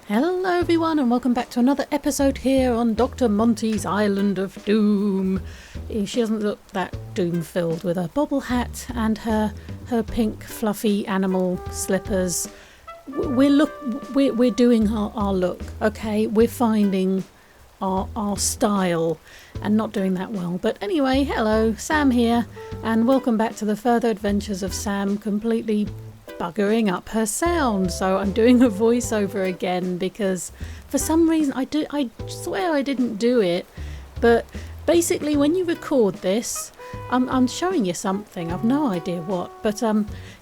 Hello everyone and welcome back to another episode here on Dr. Monty's Island of Doom. She doesn't look that doom-filled with her bobble hat and her pink fluffy animal slippers. We're doing our look, okay? We're finding our style and not doing that well. But anyway, hello, Sam here, and welcome back to the further adventures of Sam completely buggering up her sound. So I'm doing a voiceover again because for some reason I swear I didn't do it, but basically when you record this, I'm showing you something. I've no idea what, but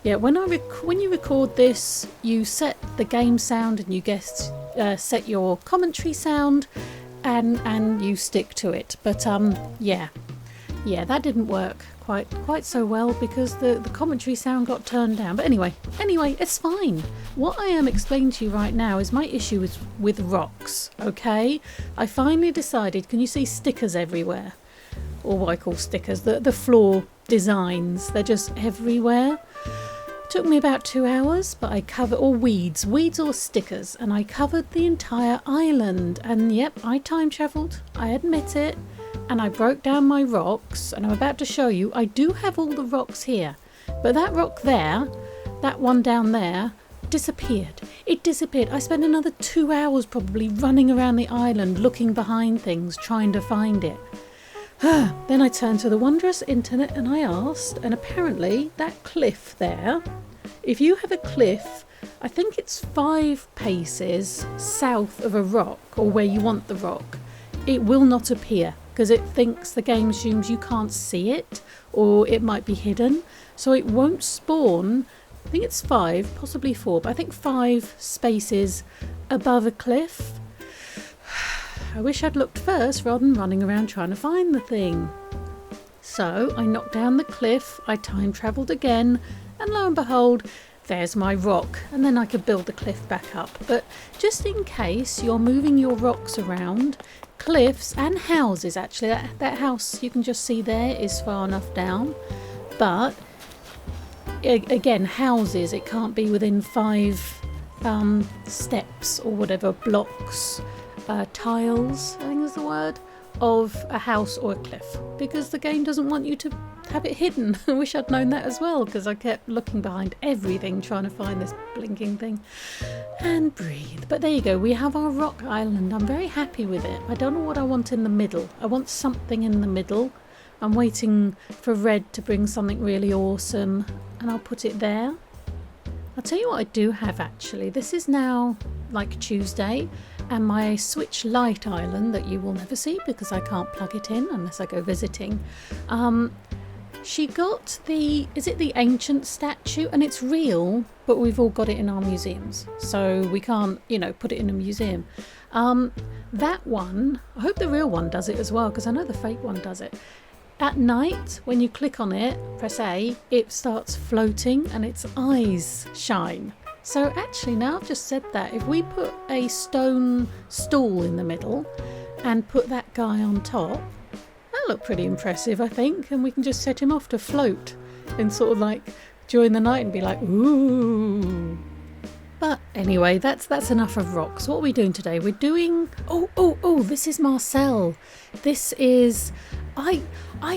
yeah, when you record this, you set the game sound and you set your commentary sound, and you stick to it. But yeah, that didn't work quite so well because the commentary sound got turned down. But anyway, it's fine. What I am explaining to you right now is my issue is with rocks, okay? I finally decided, can you see stickers everywhere? Or what I call stickers, the floor designs, they're just everywhere. Took me about 2 hours, but I covered, or weeds or stickers, and I covered the entire island. And yep, I time travelled, I admit it. And I broke down my rocks, and I'm about to show you. I do have all the rocks here, but that rock there, that one down there, disappeared. It disappeared. I spent another 2 hours probably running around the island looking behind things, trying to find it. Then I turned to the wondrous internet and I asked, and apparently that cliff there, if you have a cliff, I think it's 5 paces south of a rock, or where you want the rock, it will not appear. Because it thinks, the game assumes you can't see it, or it might be hidden, so it won't spawn. I think it's 5, possibly 4, but I think 5 spaces above a cliff. I wish I'd looked first rather than running around trying to find the thing. So I knocked down the cliff, I time travelled again, and lo and behold, there's my rock, and then I could build the cliff back up. But just in case you're moving your rocks around, cliffs and houses, actually that house you can just see there is far enough down, but again, houses, it can't be within 5 steps or whatever, blocks, tiles, I think is the word, of a house or a cliff, because the game doesn't want you to have it hidden. I wish I'd known that as well, because I kept looking behind everything trying to find this blinking thing. And breathe. But there you go, we have our rock island. I'm very happy with it. I don't know what I want in the middle. I want something in the middle. I'm waiting for Red to bring something really awesome, and I'll put it there. I'll tell you what I do have actually. This is now like Tuesday, and my Switch Lite island that you will never see because I can't plug it in unless I go visiting. She got the ancient statue, and it's real, but we've all got it in our museums, so we can't, put it in a museum. That one, I hope the real one does it as well, because I know the fake one does it. At night, when you click on it, press A, it starts floating and its eyes shine. So actually, now I've just said that, if we put a stone stool in the middle and put that guy on top, that'll look pretty impressive, I think, and we can just set him off to float and sort of like during the night and be like, ooh. But anyway, that's enough of rocks. What are we doing today? We're doing, this is Marcel. This is, I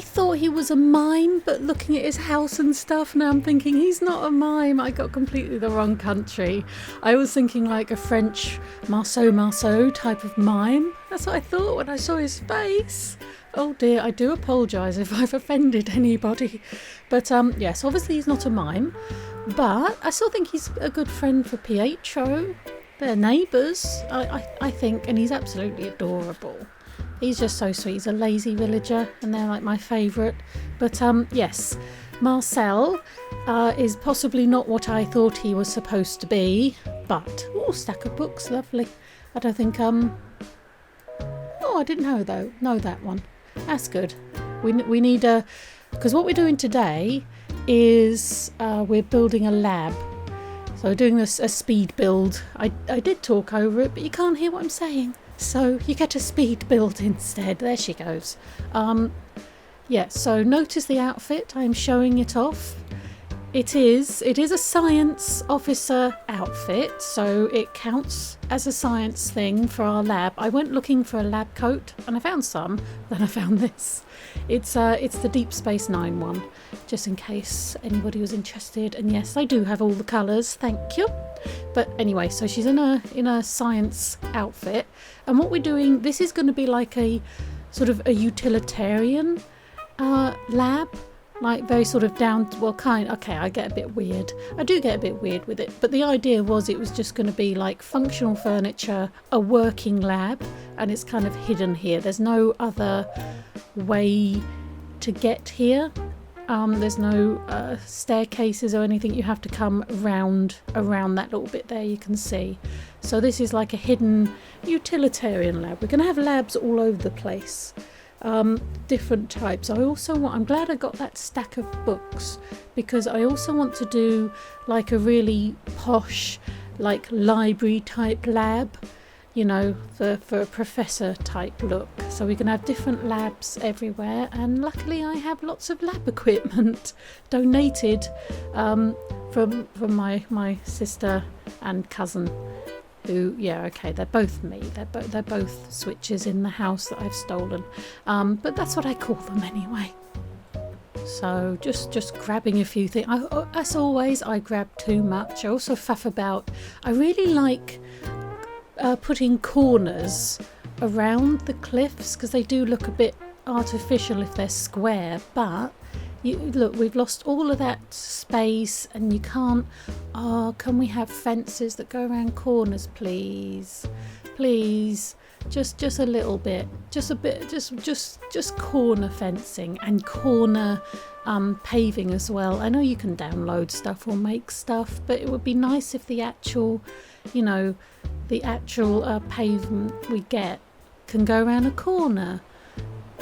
thought he was a mime, but looking at his house and stuff, now I'm thinking he's not a mime. I got completely the wrong country. I was thinking like a French Marceau type of mime. That's what I thought when I saw his face. Oh dear, I do apologise if I've offended anybody. But yes, obviously he's not a mime. But I still think he's a good friend for Pietro. They're neighbours, I think, and he's absolutely adorable. He's just so sweet. He's a lazy villager, and they're like my favourite. But yes, Marcel is possibly not what I thought he was supposed to be. But stack of books, lovely. I don't think I didn't know that one. That's good. We need because what we're doing today is we're building a lab. So we're doing a speed build. I did talk over it, but you can't hear what I'm saying. So you get a speed build instead. There she goes. Yeah, so notice the outfit. I'm showing it off. It is a science officer outfit, so it counts as a science thing for our lab. I went looking for a lab coat and I found some, then I found this. It's the Deep Space Nine one, just in case anybody was interested. And yes, I do have all the colours, thank you. But anyway, so she's in a science outfit, and what we're doing, this is going to be like a sort of a utilitarian lab. Like very sort of I get a bit weird. I do get a bit weird with it, but the idea was it was just going to be like functional furniture, a working lab, and it's kind of hidden here. There's no other way to get here. There's no staircases or anything. You have to come around that little bit there, you can see. So this is like a hidden utilitarian lab. We're going to have labs all over the place. Different types. I'm glad I got that stack of books, because I also want to do like a really posh, like library type lab, for a professor type look. So we can have different labs everywhere, and luckily I have lots of lab equipment donated from my sister and cousin. Who, they're both me. They're both switches in the house that I've stolen. But that's what I call them anyway. So just grabbing a few things. As always, I grab too much. I also faff about. I really like putting corners around the cliffs, because they do look a bit artificial if they're square. But look, we've lost all of that space, and you can't. Oh, can we have fences that go around corners, please? Please, just a little bit, just corner fencing and corner paving as well. I know you can download stuff or make stuff, but it would be nice if the actual pavement we get can go around a corner.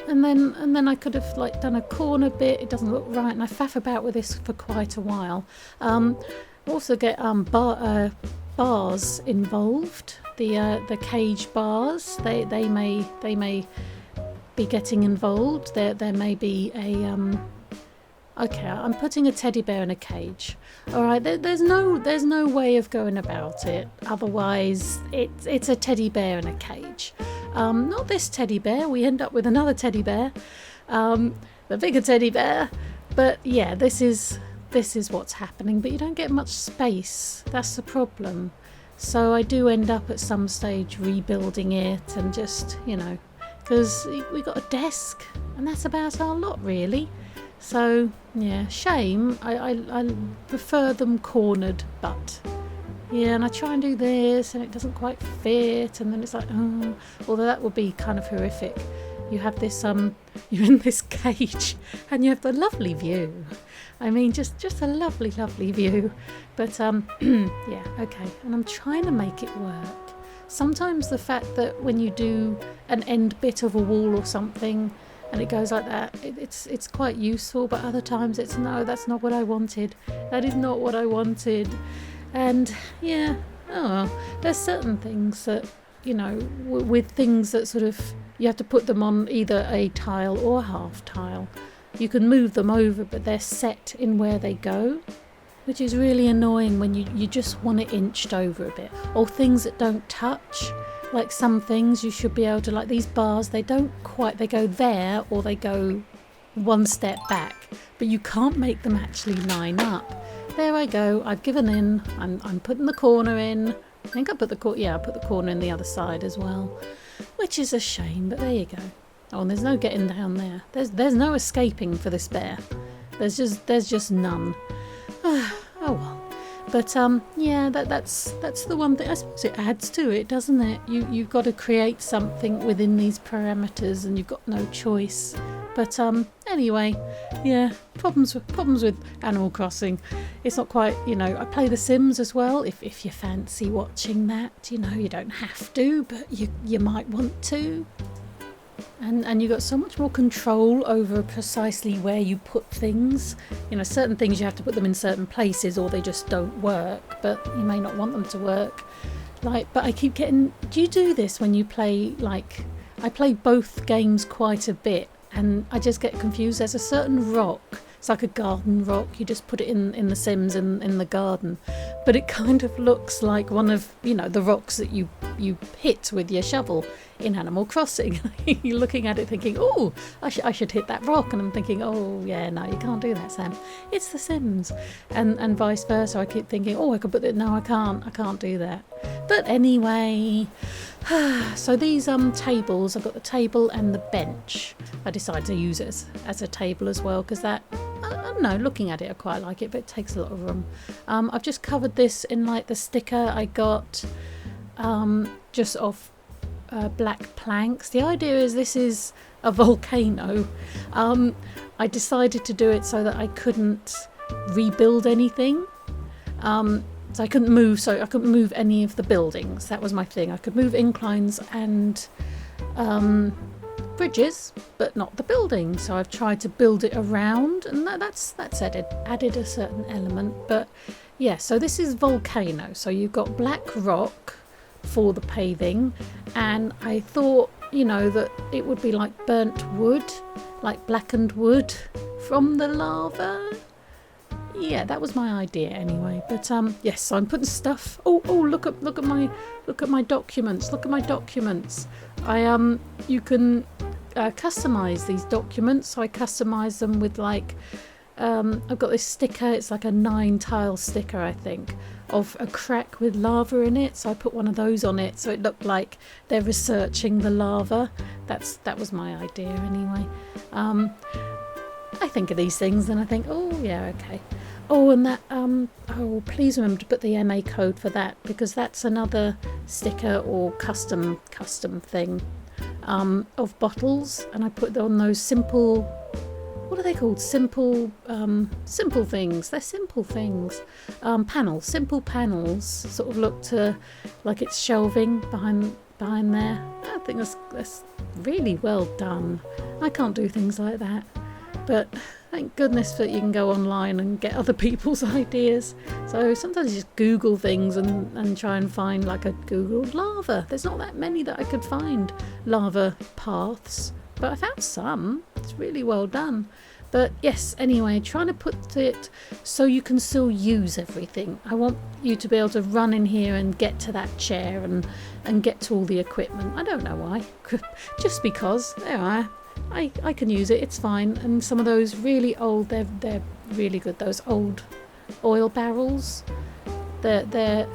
And then I could have done a corner bit. It doesn't look right, and I faff about with this for quite a while. Also get bars involved. The cage bars. They may be getting involved. There may be a Okay, I'm putting a teddy bear in a cage. All right, there's no way of going about it. Otherwise, it's a teddy bear in a cage. Not this teddy bear. We end up with another teddy bear, the bigger teddy bear. But yeah, this is what's happening. But you don't get much space. That's the problem. So I do end up at some stage rebuilding it and just, because we got a desk and that's about our lot really. So yeah, shame. I prefer them cornered, but yeah, and I try and do this and it doesn't quite fit, and then it's like, oh, although that would be kind of horrific. You have this you're in this cage and you have the lovely view. I mean, just a lovely view. But yeah, okay. And I'm trying to make it work. Sometimes the fact that when you do an end bit of a wall or something and it goes like that, it's quite useful, but other times it's no, that's not what I wanted. That is not what I wanted. And yeah, oh well, there's certain things that, with things that sort of, you have to put them on either a tile or a half tile. You can move them over, but they're set in where they go, which is really annoying when you just want it inched over a bit. Or things that don't touch, like some things you should be able to, like these bars, they go there or they go one step back, but you can't make them actually line up. There I go, I've given in, I'm putting the corner in. I think I put the corner in the other side as well, which is a shame, but there you go. Oh, and there's no getting down there. There's no escaping for this bear. There's just none. Oh well. But yeah, that's the one thing. I suppose it adds to it, doesn't it? You've got to create something within these parameters, and you've got no choice. But anyway, yeah, problems with Animal Crossing. It's not quite, I play The Sims as well. If you fancy watching that, you don't have to, but you might want to. And you got so much more control over precisely where you put things. Certain things you have to put them in certain places or they just don't work, but you may not want them to work. But I keep getting... Do you do this when you play, I play both games quite a bit, and I just get confused. There's a certain rock. It's like a garden rock. You just put it in the Sims in the garden. But it kind of looks like one of, the rocks that you hit with your shovel in Animal Crossing. You're looking at it thinking, oh, I should hit that rock. And I'm thinking, oh, yeah, no, you can't do that, Sam. It's the Sims. And vice versa. I keep thinking, oh, I could put it. No, I can't do that. But anyway, so these tables, I've got the table and the bench. I decided to use it as a table as well because that, I don't know, looking at it I quite like it, but it takes a lot of room. I've just covered this in like the sticker I got just off black planks. The idea is this is a volcano. I decided to do it so that I couldn't rebuild anything. So I couldn't move any of the buildings. That was my thing. I could move inclines and bridges, but not the building. So I've tried to build it around, and that's added a certain element. But yeah, so this is volcano. So you've got black rock for the paving, and I thought, that it would be like burnt wood, like blackened wood from the lava. Yeah, that was my idea anyway. But yes, so I'm putting stuff. Oh, look at my documents. Look at my documents. You can customize these documents. So I customize them with like I've got this sticker. It's like a 9-tile sticker, I think, of a crack with lava in it. So I put one of those on it, so it looked like they're researching the lava. That was my idea anyway. I think of these things and I think, oh yeah, okay. Oh, and that, please remember to put the MA code for that, because that's another sticker or custom thing of bottles, and I put on those simple, what are they called? Simple things. They're simple things. Panels, simple panels, sort of look to like it's shelving behind there. I think that's really well done. I can't do things like that. But thank goodness that you can go online and get other people's ideas. So sometimes you just Google things and try and find, like, a Googled lava. There's not that many that I could find lava paths, but I found some. It's really well done. But yes, anyway, trying to put it so you can still use everything. I want you to be able to run in here and get to that chair and get to all the equipment. I don't know why. Just because. There I am. I can use it, it's fine. And some of those really old, they're really good. Those old oil barrels, they're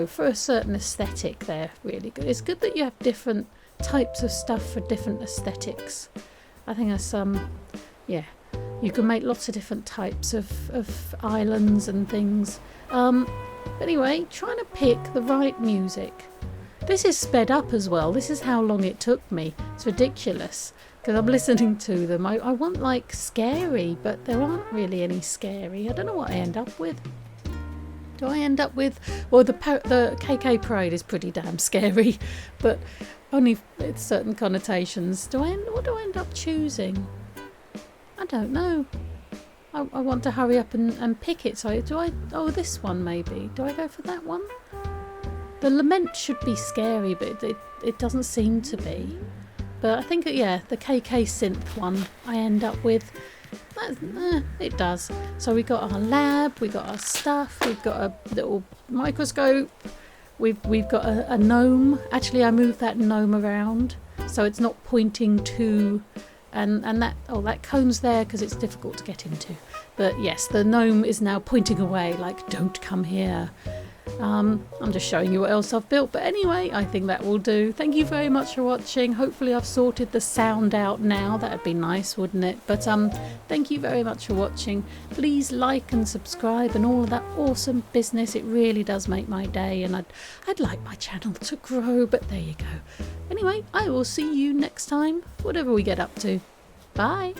for a certain aesthetic, they're really good. It's good that you have different types of stuff for different aesthetics. I think that's you can make lots of different types of islands and things. But anyway, trying to pick the right music. This is sped up as well. This is how long it took me. It's ridiculous. Because I'm listening to them. I want like scary, but there aren't really any scary. I don't know what I end up with. Do I end up with... Well, the KK Parade is pretty damn scary, but only with certain connotations. What do I end up choosing? I don't know. I want to hurry up and pick it. So do I... Oh, this one maybe. Do I go for that one? The Lament should be scary, but it doesn't seem to be. But I think, the KK synth one I end up with, it does. So we got our lab, we got our stuff, we've got a little microscope, we've got a gnome. Actually, I moved that gnome around so it's not pointing to, and that cone's there because it's difficult to get into. But yes, the gnome is now pointing away like, don't come here. I'm just showing you what else I've built, but anyway, I think that will do. Thank you very much for watching. Hopefully I've sorted the sound out now. That'd be nice, wouldn't it? But thank you very much for watching. Please like and subscribe and all of that awesome business. It really does make my day, and I'd like my channel to grow, but there you go. Anyway, I will see you next time, whatever we get up to. Bye.